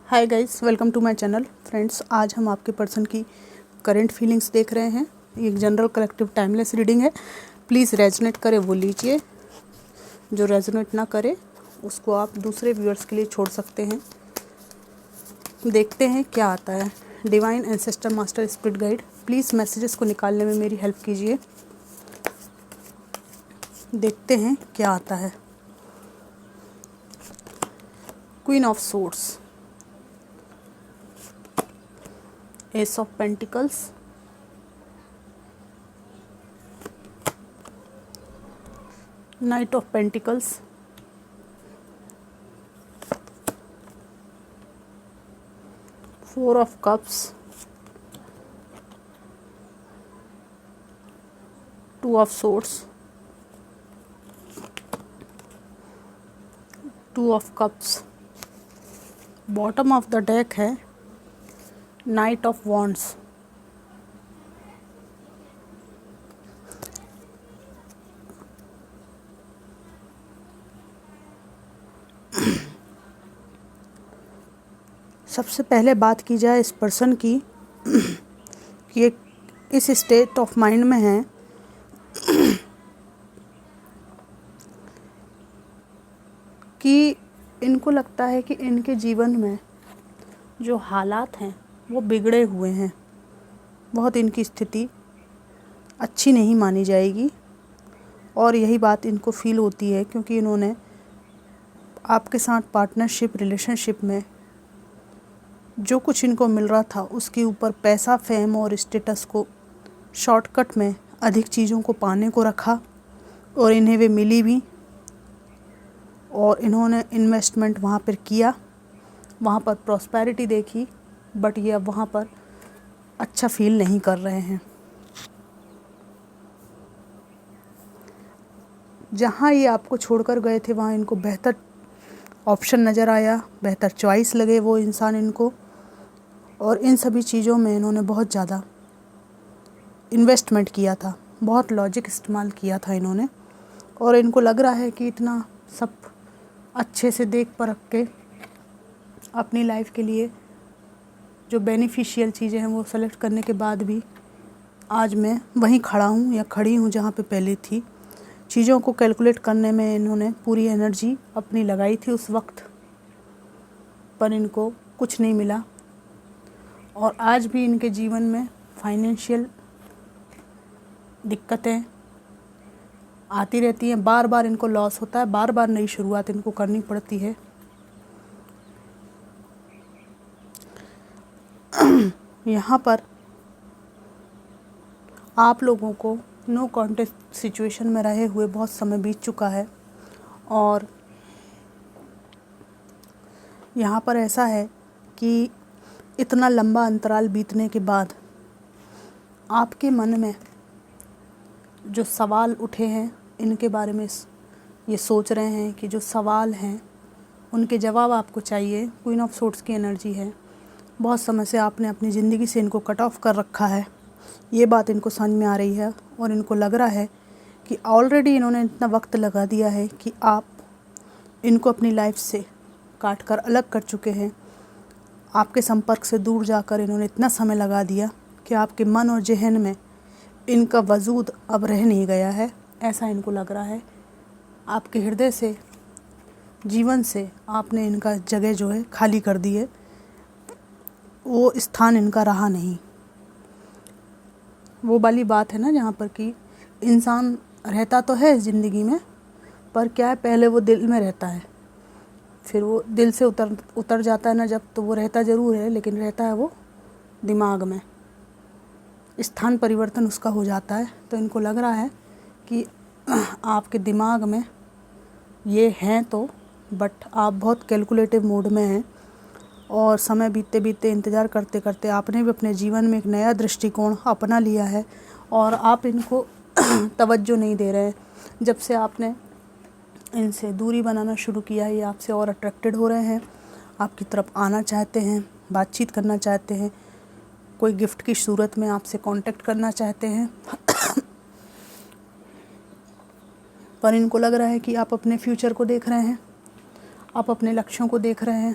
Hi guys, welcome to my channel. Friends, आज हम आपके पर्सन की करंट फीलिंग्स देख रहे हैं। ये एक जनरल कलेक्टिव टाइमलेस रीडिंग है। प्लीज़ रेजोनेट करे वो लीजिए, जो रेजोनेट ना करे उसको आप दूसरे व्यूअर्स के लिए छोड़ सकते हैं। देखते हैं क्या आता है। Divine ancestor master spirit guide, please messages को निकालने में मेरी हेल्प कीजिए। देखते हैं क्या आता है। Queen of swords, S of pentacles, night of pentacles, four of cups, two of swords, two of cups. Bottom of the deck है नाइट ऑफ वॉन्ड्स। सबसे पहले बात की जाए इस पर्सन की कि ये इस स्टेट ऑफ माइंड में है कि इनको लगता है कि इनके जीवन में जो हालात हैं वो बिगड़े हुए हैं। बहुत इनकी स्थिति अच्छी नहीं मानी जाएगी और यही बात इनको फील होती है क्योंकि इन्होंने आपके साथ पार्टनरशिप रिलेशनशिप में जो कुछ इनको मिल रहा था उसके ऊपर पैसा, फेम और स्टेटस को शॉर्टकट में अधिक चीज़ों को पाने को रखा और इन्हें वे मिली भी और इन्होंने इन्वेस्टमेंट वहाँ पर किया, वहाँ पर प्रॉस्पेरिटी देखी, बट ये अब वहाँ पर अच्छा फील नहीं कर रहे हैं। जहाँ ये आपको छोड़कर गए थे वहाँ इनको बेहतर ऑप्शन नज़र आया, बेहतर चॉइस लगे वो इंसान इनको, और इन सभी चीज़ों में इन्होंने बहुत ज़्यादा इन्वेस्टमेंट किया था, बहुत लॉजिक इस्तेमाल किया था इन्होंने, और इनको लग रहा है कि इतना सब अच्छे से देख परख के अपनी लाइफ के लिए जो बेनिफिशियल चीज़ें हैं वो सेलेक्ट करने के बाद भी आज मैं वहीं खड़ा हूँ या खड़ी हूँ जहाँ पे पहले थी। चीज़ों को कैलकुलेट करने में इन्होंने पूरी एनर्जी अपनी लगाई थी उस वक्त, पर इनको कुछ नहीं मिला और आज भी इनके जीवन में फाइनेंशियल दिक्कतें आती रहती हैं। बार बार इनको लॉस होता है, बार बार नई शुरुआत इनको करनी पड़ती है। यहाँ पर आप लोगों को नो कॉन्टेस्ट सिचुएशन में रहे हुए बहुत समय बीत चुका है और यहाँ पर ऐसा है कि इतना लंबा अंतराल बीतने के बाद आपके मन में जो सवाल उठे हैं इनके बारे में ये सोच रहे हैं कि जो सवाल हैं उनके जवाब आपको चाहिए। क्वीन ऑफ सोर्ड्स की एनर्जी है। बहुत समय से आपने अपनी ज़िंदगी से इनको कट ऑफ कर रखा है, ये बात इनको समझ में आ रही है और इनको लग रहा है कि ऑलरेडी इन्होंने इतना वक्त लगा दिया है कि आप इनको अपनी लाइफ से काट कर अलग कर चुके हैं। आपके संपर्क से दूर जाकर इन्होंने इतना समय लगा दिया कि आपके मन और जहन में इनका वजूद अब रह नहीं गया है, ऐसा इनको लग रहा है। आपके हृदय से, जीवन से आपने इनका जगह जो है खाली कर दी है, वो स्थान इनका रहा नहीं। वो वाली बात है ना जहाँ पर कि इंसान रहता तो है ज़िंदगी में, पर क्या है, पहले वो दिल में रहता है, फिर वो दिल से उतर जाता है ना जब, तो वो रहता ज़रूर है लेकिन रहता है वो दिमाग में, स्थान परिवर्तन उसका हो जाता है। तो इनको लग रहा है कि आपके दिमाग में ये हैं तो, बट आप बहुत कैलकुलेटिव मोड में हैं और समय बीतते बीतते इंतज़ार करते करते आपने भी अपने जीवन में एक नया दृष्टिकोण अपना लिया है और आप इनको तवज्जो नहीं दे रहे हैं। जब से आपने इनसे दूरी बनाना शुरू किया है ये आपसे और अट्रैक्टेड हो रहे हैं, आपकी तरफ आना चाहते हैं, बातचीत करना चाहते हैं, कोई गिफ्ट की सूरत में आपसे कांटेक्ट करना चाहते हैं पर इनको लग रहा है कि आप अपने फ्यूचर को देख रहे हैं, आप अपने लक्ष्यों को देख रहे हैं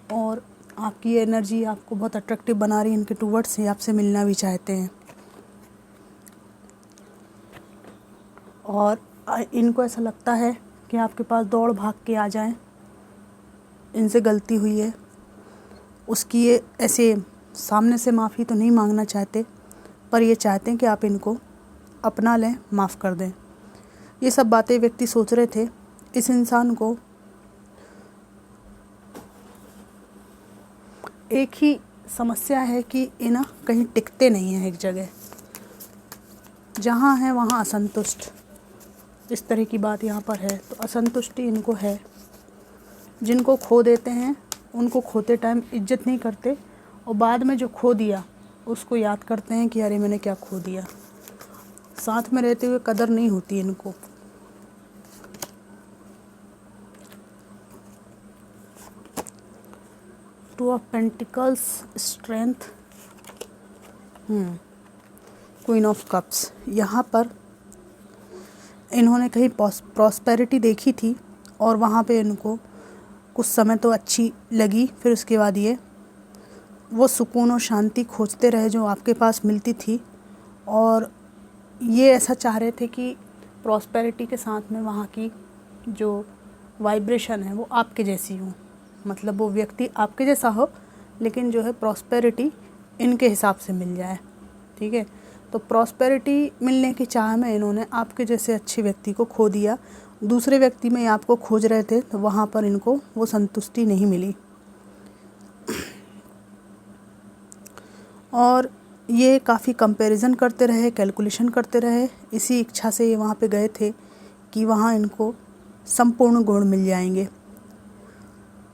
और आपकी ये एनर्जी आपको बहुत अट्रैक्टिव बना रही है इनके टूवर्ड्स, ये आपसे मिलना भी चाहते हैं। और इनको ऐसा लगता है कि आपके पास दौड़ भाग के आ जाएं, इनसे गलती हुई है उसकी ये ऐसे सामने से माफ़ी तो नहीं मांगना चाहते, पर ये चाहते हैं कि आप इनको अपना लें, माफ़ कर दें। ये सब बातें व्यक्ति सोच रहे थे। इस इंसान को एक ही समस्या है कि ये ना कहीं टिकते नहीं हैं एक जगह, जहाँ है वहाँ असंतुष्ट, इस तरह की बात यहाँ पर है। तो असंतुष्टि इनको है। जिनको खो देते हैं उनको खोते टाइम इज्जत नहीं करते, और बाद में जो खो दिया उसको याद करते हैं कि अरे मैंने क्या खो दिया। साथ में रहते हुए कदर नहीं होती इनको। Two of pentacles, strength, queen of cups. यहाँ पर इन्होंने कहीं प्रॉस्पेरिटी देखी थी और वहाँ पे इनको कुछ समय तो अच्छी लगी, फिर उसके बाद ये वो सुकून और शांति खोजते रहे जो आपके पास मिलती थी। और ये ऐसा चाह रहे थे कि प्रॉस्पेरिटी के साथ में वहाँ की जो वाइब्रेशन है वो आपके जैसी हो, मतलब वो व्यक्ति आपके जैसा हो, लेकिन जो है प्रॉस्पेरिटी इनके हिसाब से मिल जाए। ठीक है, तो प्रॉस्पेरिटी मिलने की चाह में इन्होंने आपके जैसे अच्छे व्यक्ति को खो दिया। दूसरे व्यक्ति में आपको खोज रहे थे तो वहाँ पर इनको वो संतुष्टि नहीं मिली, और ये काफ़ी कंपैरिजन करते रहे, कैलकुलेशन करते रहे। इसी इच्छा से ये वहाँ पे गए थे कि वहाँ इनको संपूर्ण गुण मिल जाएंगे।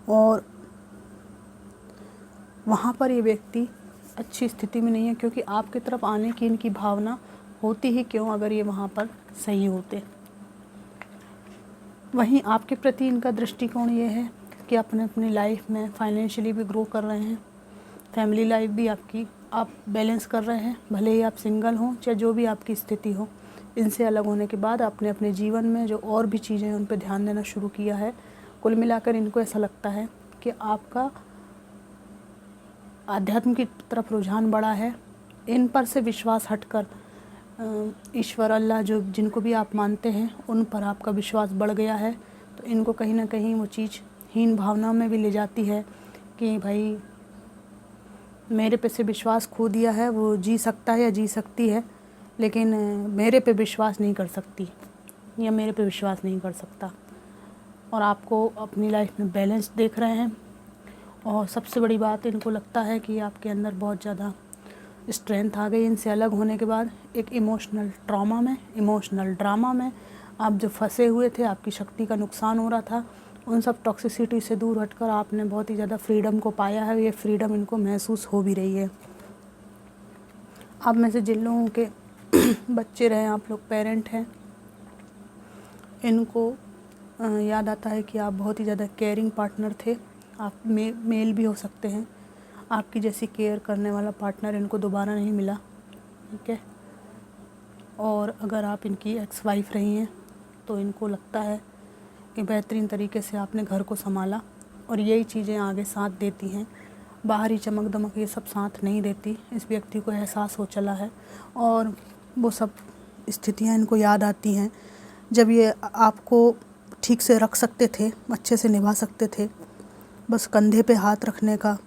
और वहाँ पर ये व्यक्ति अच्छी स्थिति में नहीं है, क्योंकि आपकी तरफ आने की इनकी भावना होती ही क्यों अगर ये वहाँ पर सही होते। वहीं आपके प्रति इनका दृष्टिकोण ये है कि अपने अपनी लाइफ में फाइनेंशियली भी ग्रो कर रहे हैं, फैमिली लाइफ भी आपकी आप बैलेंस कर रहे हैं, भले ही आप सिंगल हों चाहे जो भी आपकी स्थिति हो। इनसे अलग होने के बाद आपने अपने जीवन में जो और भी चीज़ें हैं उन पर ध्यान देना शुरू किया है। कुल मिलाकर इनको ऐसा लगता है कि आपका आध्यात्म की तरफ रुझान बढ़ा है। इन पर से विश्वास हटकर ईश्वर, अल्लाह, जो जिनको भी आप मानते हैं उन पर आपका विश्वास बढ़ गया है। तो इनको कहीं ना कहीं वो चीज़ हीन भावना में भी ले जाती है कि भाई मेरे पे से विश्वास खो दिया है, वो जी सकता है या जी सकती है, लेकिन मेरे पे विश्वास नहीं कर सकती या मेरे पे विश्वास नहीं कर सकता। और आपको अपनी लाइफ में बैलेंस देख रहे हैं। और सबसे बड़ी बात, इनको लगता है कि आपके अंदर बहुत ज़्यादा स्ट्रेंथ आ गई इनसे अलग होने के बाद। एक इमोशनल ट्रॉमा में, इमोशनल ड्रामा में आप जो फंसे हुए थे, आपकी शक्ति का नुकसान हो रहा था, उन सब टॉक्सिसिटी से दूर हटकर आपने बहुत ही ज़्यादा फ्रीडम को पाया है। ये फ्रीडम इनको महसूस हो भी रही है। आप में से जिन लोगों के बच्चे रहे, आप लोग पेरेंट हैं, इनको याद आता है कि आप बहुत ही ज़्यादा केयरिंग पार्टनर थे। आप मेल भी हो सकते हैं। आपकी जैसी केयर करने वाला पार्टनर इनको दोबारा नहीं मिला। ठीक है, और अगर आप इनकी एक्स वाइफ रही हैं तो इनको लगता है कि बेहतरीन तरीके से आपने घर को संभाला, और यही चीज़ें आगे साथ देती हैं। बाहरी चमक दमक ये सब साथ नहीं देती। इस व्यक्ति को एहसास हो चला है, और वो सब स्थितियाँ इनको याद आती हैं जब ये आपको ठीक से रख सकते थे, अच्छे से निभा सकते थे। बस कंधे पे हाथ रखने का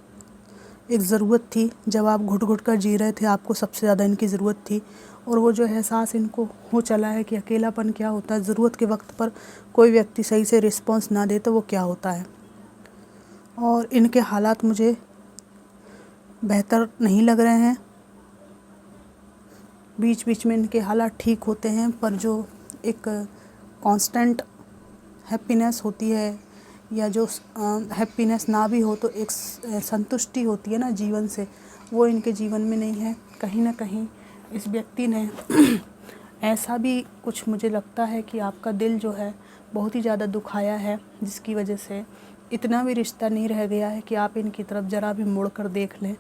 एक ज़रूरत थी। जब आप घुट घुट कर जी रहे थे, आपको सबसे ज़्यादा इनकी ज़रूरत थी। और वो जो एहसास इनको हो चला है कि अकेलापन क्या होता है, ज़रूरत के वक्त पर कोई व्यक्ति सही से रिस्पॉन्स ना दे तो वो क्या होता है। और इनके हालात मुझे बेहतर नहीं लग रहे हैं। बीच बीच में इनके हालात ठीक होते हैं, पर जो एक कांस्टेंट हैप्पीनेस होती है, या जो हैप्पीनेस ना भी हो तो एक संतुष्टि होती है ना जीवन से, वो इनके जीवन में नहीं है। कहीं ना कहीं इस व्यक्ति ने ऐसा भी कुछ, मुझे लगता है कि आपका दिल जो है बहुत ही ज़्यादा दुखाया है, जिसकी वजह से इतना भी रिश्ता नहीं रह गया है कि आप इनकी तरफ ज़रा भी मुड़ कर देख लें।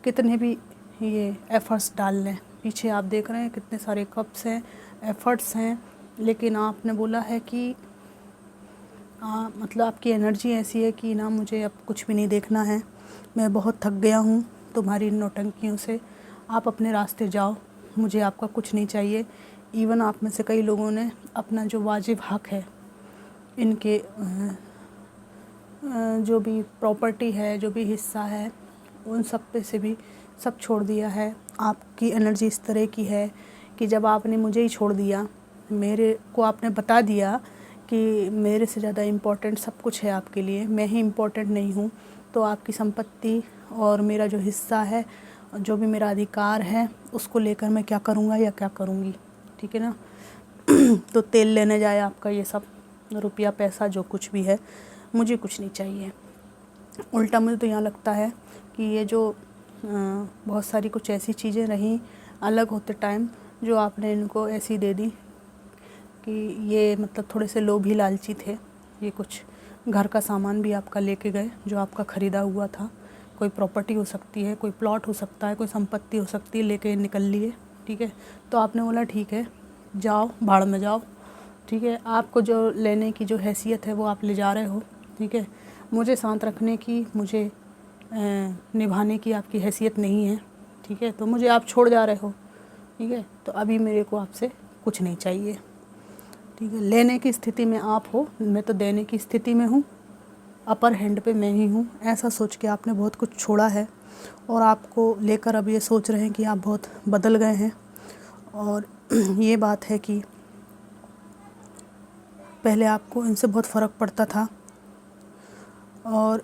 कितने भी ये एफ़र्ट्स डाल लें, पीछे आप देख रहे हैं कितने सारे कप्स हैं, एफ़र्ट्स हैं, लेकिन आपने बोला है कि मतलब आपकी एनर्जी ऐसी है कि ना मुझे अब कुछ भी नहीं देखना है, मैं बहुत थक गया हूँ तुम्हारी नौटंकियों से, आप अपने रास्ते जाओ, मुझे आपका कुछ नहीं चाहिए। इवन आप में से कई लोगों ने अपना जो वाजिब हक है, इनके जो भी प्रॉपर्टी है, जो भी हिस्सा है, उन सब पे से भी सब छोड़ दिया है। आपकी एनर्जी इस तरह की है कि जब आपने मुझे ही छोड़ दिया, मेरे को आपने बता दिया कि मेरे से ज़्यादा इम्पोर्टेंट सब कुछ है आपके लिए, मैं ही इम्पोर्टेंट नहीं हूँ, तो आपकी संपत्ति और मेरा जो हिस्सा है, जो भी मेरा अधिकार है, उसको लेकर मैं क्या करूँगा या क्या करूँगी, ठीक है ना। तो तेल लेने जाए आपका ये सब रुपया पैसा जो कुछ भी है, मुझे कुछ नहीं चाहिए। उल्टा मुझे तो यहाँ लगता है कि ये जो बहुत सारी कुछ ऐसी चीज़ें रहीं अलग होते टाइम, जो आपने इनको ऐसी दे दी कि ये मतलब थोड़े से लोभी लालची थे। ये कुछ घर का सामान भी आपका लेके गए जो आपका ख़रीदा हुआ था, कोई प्रॉपर्टी हो सकती है, कोई प्लॉट हो सकता है, कोई संपत्ति हो सकती है, लेके निकल लिए, ठीक है। तो आपने बोला ठीक है जाओ भाड़ में जाओ, ठीक है। आपको जो लेने की जो हैसियत है वो आप ले जा रहे हो, ठीक है। मुझे शांत रखने की, मुझे निभाने की आपकी हैसियत नहीं है, ठीक है। तो मुझे आप छोड़ जा रहे हो, ठीक है। तो अभी मेरे को आपसे कुछ नहीं चाहिए, ठीक है। लेने की स्थिति में आप हो, मैं तो देने की स्थिति में हूँ, अपर हैंड पे मैं ही हूँ। ऐसा सोच के आपने बहुत कुछ छोड़ा है और आपको लेकर अब ये सोच रहे हैं कि आप बहुत बदल गए हैं। और ये बात है कि पहले आपको इनसे बहुत फ़र्क पड़ता था और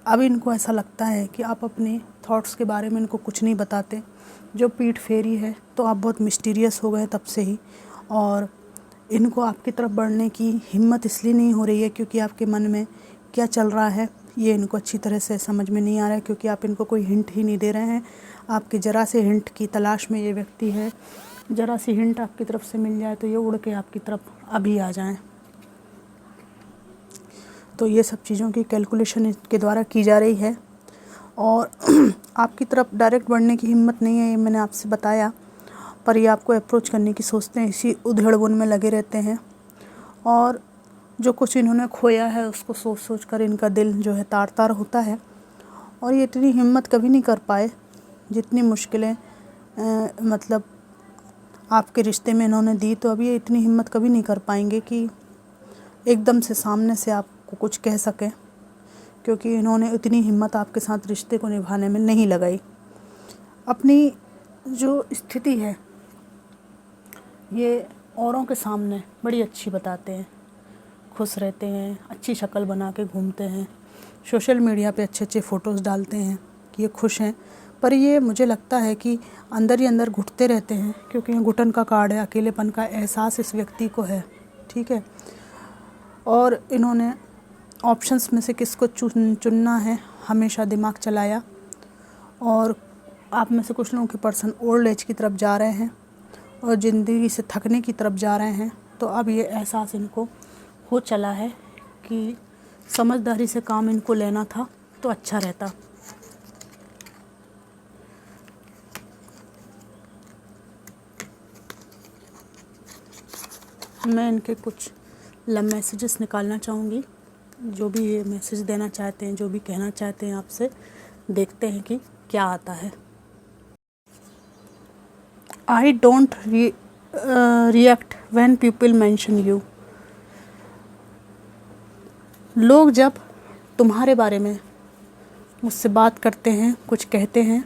अब इनको ऐसा लगता है कि आप अपने थॉट्स के बारे में इनको कुछ नहीं बताते। जो पीठ फेरी है तो आप बहुत मिस्टीरियस हो गए तब से ही, और इनको आपकी तरफ बढ़ने की हिम्मत इसलिए नहीं हो रही है क्योंकि आपके मन में क्या चल रहा है ये इनको अच्छी तरह से समझ में नहीं आ रहा है, क्योंकि आप इनको कोई हिंट ही नहीं दे रहे हैं। आपके ज़रा से हिंट की तलाश में ये व्यक्ति है। ज़रा सी हिंट आपकी तरफ से मिल जाए तो ये उड़ के आपकी तरफ अभी आ जाएं। तो ये सब चीज़ों की कैलकुलेशन के द्वारा की जा रही है और आपकी तरफ डायरेक्ट बढ़ने की हिम्मत नहीं है, ये मैंने आपसे बताया। पर ये आपको अप्रोच करने की सोचते हैं, इसी उधेड़-बुन में लगे रहते हैं और जो कुछ इन्होंने खोया है उसको सोच सोच कर इनका दिल जो है तार-तार होता है। और ये इतनी हिम्मत कभी नहीं कर पाए जितनी मुश्किलें मतलब आपके रिश्ते में इन्होंने दी, तो अभी ये इतनी हिम्मत कभी नहीं कर पाएंगे कि एकदम से सामने से आपको कुछ कह सकें, क्योंकि इन्होंने इतनी हिम्मत आपके साथ रिश्ते को निभाने में नहीं लगाई। अपनी जो स्थिति है ये औरों के सामने बड़ी अच्छी बताते हैं, खुश रहते हैं, अच्छी शक्ल बना के घूमते हैं, सोशल मीडिया पे अच्छे अच्छे फ़ोटोज़ डालते हैं कि ये खुश हैं। पर ये मुझे लगता है कि अंदर ही अंदर घुटते रहते हैं, क्योंकि ये घुटन का कार्ड है, अकेलेपन का एहसास इस व्यक्ति को है, ठीक है। और इन्होंने ऑप्शंस में से किसको चुनना है हमेशा दिमाग चलाया। और आप में से कुछ लोगों के पर्सन ओल्ड एज की तरफ जा रहे हैं और ज़िंदगी से थकने की तरफ जा रहे हैं। तो अब ये एहसास इनको हो चला है कि समझदारी से काम इनको लेना था तो अच्छा रहता। मैं इनके कुछ मैसेजेस निकालना चाहूँगी, जो भी ये मैसेज देना चाहते हैं, जो भी कहना चाहते हैं आपसे, देखते हैं कि क्या आता है। I don't react when people mention you. लोग जब तुम्हारे बारे में मुझसे बात करते हैं, कुछ कहते हैं,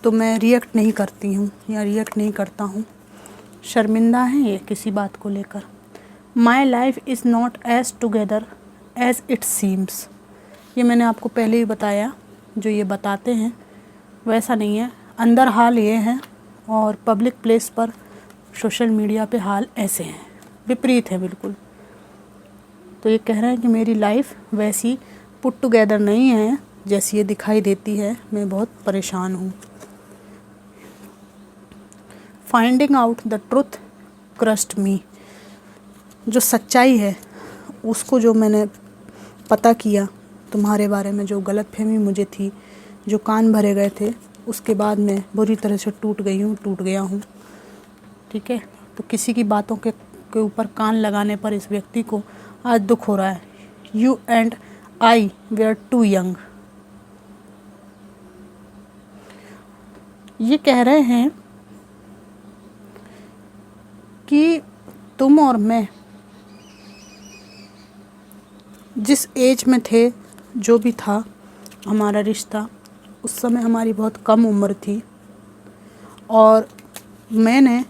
तो मैं रिएक्ट नहीं करती हूँ या रिएक्ट नहीं करता हूँ। शर्मिंदा हैं ये किसी बात को लेकर। My life is not as together as it seems. ये मैंने आपको पहले ही बताया, जो ये बताते हैं वैसा नहीं है। अंदर हाल ये है और पब्लिक प्लेस पर सोशल मीडिया पे हाल ऐसे हैं, विपरीत है बिल्कुल। तो ये कह रहे हैं कि मेरी लाइफ वैसी पुट टुगेदर नहीं है जैसी ये दिखाई देती है, मैं बहुत परेशान हूँ। Finding out the truth crushed me. जो सच्चाई है उसको जो मैंने पता किया तुम्हारे बारे में, जो गलतफहमी मुझे थी, जो कान भरे गए थे, उसके बाद मैं बुरी तरह से टूट गया हूँ, ठीक है। तो किसी की बातों के ऊपर कान लगाने पर इस व्यक्ति को आज दुख हो रहा है। You and I were too young. ये कह रहे हैं कि तुम और मैं जिस एज में थे, जो भी था हमारा रिश्ता, उस समय हमारी बहुत कम उम्र थी और मैंने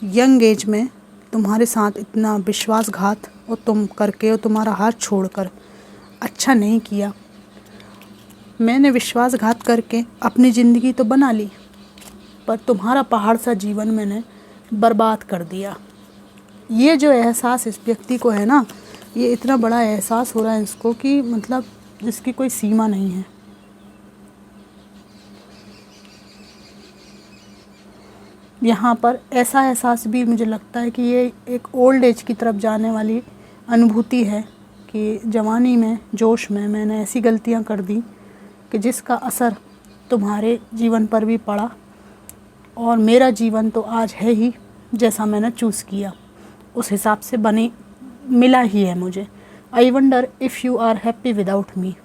यंग एज में तुम्हारे साथ इतना विश्वासघात और तुम करके और तुम्हारा हाथ छोड़कर अच्छा नहीं किया। मैंने विश्वासघात करके अपनी ज़िंदगी तो बना ली, पर तुम्हारा पहाड़ सा जीवन मैंने बर्बाद कर दिया। ये जो एहसास इस व्यक्ति को है ना, ये इतना बड़ा एहसास हो रहा है इसको कि मतलब जिसकी कोई सीमा नहीं है। यहाँ पर ऐसा एहसास भी मुझे लगता है कि ये एक ओल्ड एज की तरफ जाने वाली अनुभूति है कि जवानी में, जोश में मैंने ऐसी गलतियाँ कर दी कि जिसका असर तुम्हारे जीवन पर भी पड़ा और मेरा जीवन तो आज है ही जैसा मैंने चूज़ किया, उस हिसाब से बने मिला ही है मुझे। I wonder if you are happy without me.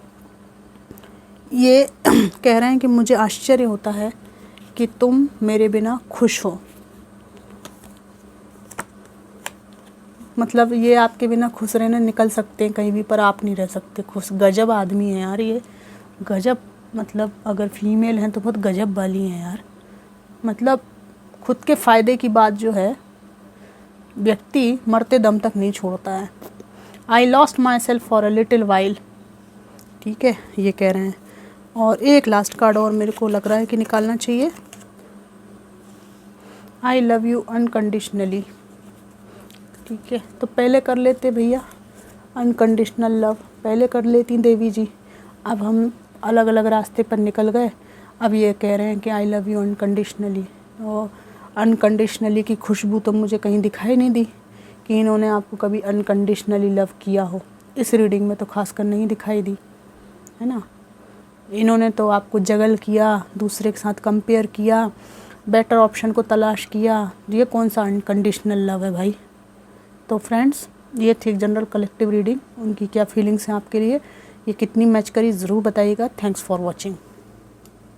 ये कह रहे हैं कि मुझे आश्चर्य होता है कि तुम मेरे बिना खुश हो। मतलब ये आपके बिना खुश रहने निकल सकते हैं कहीं भी, पर आप नहीं रह सकते खुश। गजब आदमी है यार ये, गजब। मतलब अगर फीमेल हैं तो बहुत गजब वाली हैं यार। मतलब खुद के फ़ायदे की बात जो है व्यक्ति मरते दम तक नहीं छोड़ता है। I lost my self for a little while, ठीक है, ये कह रहे हैं। और एक लास्ट कार्ड और मेरे को लग रहा है कि निकालना चाहिए। आई लव यू अनकंडीशनली, ठीक है। तो पहले कर लेते भैया अनकंडीशनल लव, पहले कर लेती देवी जी। अब हम अलग अलग रास्ते पर निकल गए। अब ये कह रहे हैं कि आई लव यू अनकंडीशनली। और अनकंडीशनली की खुशबू तो मुझे कहीं दिखाई नहीं दी कि इन्होंने आपको कभी अनकंडीशनली लव किया हो। इस रीडिंग में तो खासकर नहीं दिखाई दी, है ना। इन्होंने तो आपको जगल किया, दूसरे के साथ कंपेयर किया, बेटर ऑप्शन को तलाश किया। ये कौन सा अनकंडीशनल लव है भाई। तो फ्रेंड्स, ये थी एक जनरल कलेक्टिव रीडिंग। उनकी क्या फीलिंग्स हैं आपके लिए, ये कितनी मैच करी ज़रूर बताइएगा। Thanks for watching.